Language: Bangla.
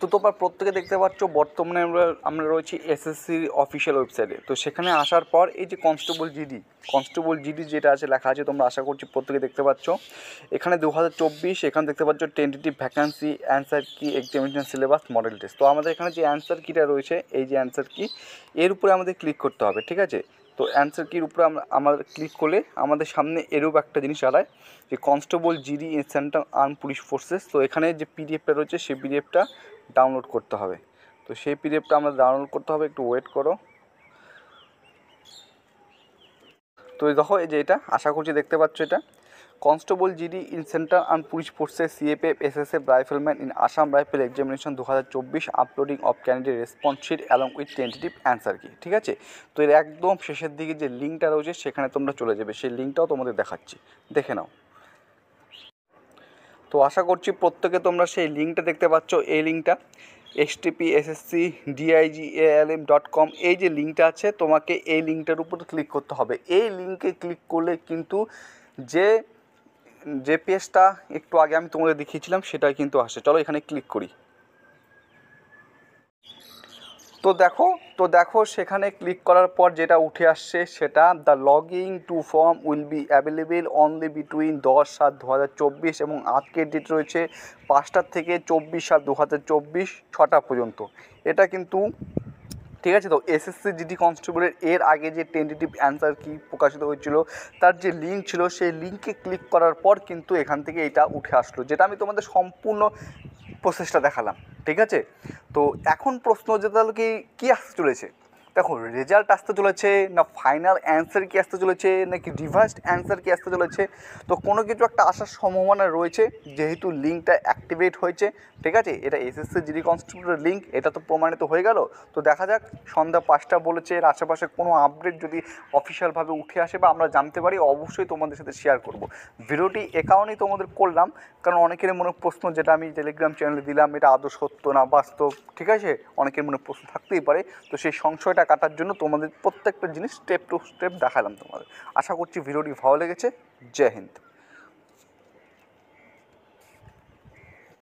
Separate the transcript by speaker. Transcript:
Speaker 1: তো তোমরা প্রত্যেকে দেখতে পাচ্ছ বর্তমানে আমরা রয়েছি এসএসসির অফিসিয়াল ওয়েবসাইটে। তো সেখানে আসার পর এই যে কনস্টেবল জিডি যেটা আছে লেখা আছে, তোমরা আশা করছি প্রত্যেকে দেখতে পাচ্ছ। এখানে 2024 এখানে দেখতে পাচ্ছ টেন্টেটিভ ভ্যাকান্সি, অ্যান্সার কি, এক্সামিনেশন সিলেবাস, মডেল টেস্ট। তো আমাদের এখানে যে অ্যান্সার কিটা রয়েছে, এই যে অ্যান্সার কি, এর উপরে আমাদের ক্লিক করতে হবে, ঠিক আছে। তো অ্যান্সার কির উপরে আমাদের ক্লিক করলে আমাদের সামনে এরূপ একটা জিনিস দাঁড়ায় যে constable GD in central arm police forces. তো এখানে যে পিডিএফটা রয়েছে সেই পিডিএফটা ডাউনলোড করতে হবে। তো সেই পিডিএফটা আমরা ডাউনলোড করতে হবে, একটু ওয়েট করো। তো দেখো এই যে এটা আশা করছি দেখতে পাচ্ছ, এটা constable GD in central arm police forces CAPF SSF rifleman in Assam rifle examination 2024 uploading of candidate response sheet along with tentative answer key, ঠিক আছে। তো এর একদম শেষের দিকে যে লিঙ্কটা রয়েছে সেখানে তোমরা চলে যাবে, সেই লিঙ্কটাও তোমাদের দেখাচ্ছি, দেখে নাও। তো আশা করছি প্রত্যেকে তোমরা সেই লিঙ্কটা দেখতে পাচ্ছ, এই লিঙ্কটা http://digalm.com, এই যে লিঙ্কটা আছে তোমাকে এই লিঙ্কটার উপর ক্লিক করতে হবে। এই লিঙ্কে ক্লিক করলে কিন্তু যে যে পেজটা একটু আগে আমি তোমাদের দেখিয়েছিলাম সেটাই কিন্তু আসে। চলো এখানে ক্লিক করি। তো দেখো সেখানে ক্লিক করার পর যেটা উঠে আসছে সেটা the login to form will be available only between 10/7/2024 এবং আজকের ডেট রয়েছে 5টা থেকে 24/7/2024 6টা পর্যন্ত। এটা কিন্তু ঠিক আছে। তো এসএসসি জিডি কনস্টেবলের এর আগে যে টেন্টেটিভ অ্যান্সার কি প্রকাশিত হয়েছিল তার যে লিঙ্ক ছিল সেই লিঙ্কে ক্লিক করার পর কিন্তু এখান থেকে এটা উঠে আসলো, যেটা আমি তোমাদের সম্পূর্ণ প্রসেসটা দেখালাম, ঠিক আছে। তো এখন প্রশ্ন যে তাহলে কী আসতে চলেছে, দেখো রেজাল্ট আসতে চলেছে না ফাইনাল অ্যান্সার কি আসতে চলেছে নাকি রিভার্সড অ্যান্সার কি আসতে চলেছে। তো কোনো কিছু একটা আসার সম্ভাবনা রয়েছে যেহেতু লিঙ্কটা অ্যাক্টিভেট হয়েছে, ঠিক আছে। এটা এসএসসি জিডি কনস্টেবলের লিঙ্ক, এটা তো প্রমাণিত হয়ে গেল। তো দেখা যাক সন্ধ্যা 5টা বলেছে, এর আশেপাশে কোনো আপডেট যদি অফিসিয়ালভাবে উঠে আসে বা আমরা জানতে পারি অবশ্যই তোমাদের সাথে শেয়ার করব। ভিডিওটি এ কারণেই তোমাদের করলাম কারণ অনেকের মনে প্রশ্ন, যেটা আমি টেলিগ্রাম চ্যানেলে দিলাম, এটা আদৌ সত্য না বাস্তব, ঠিক আছে, অনেকের মনে প্রশ্ন থাকতেই পারে। তো সেই সংশয়টা কাটার জন্য তোমাদের প্রত্যেকটা জিনিস স্টেপ টু স্টেপ দেখালাম তোমাদের। আশা করছি ভিডিওটি ভালো লেগেছে। জয় হিন্দ।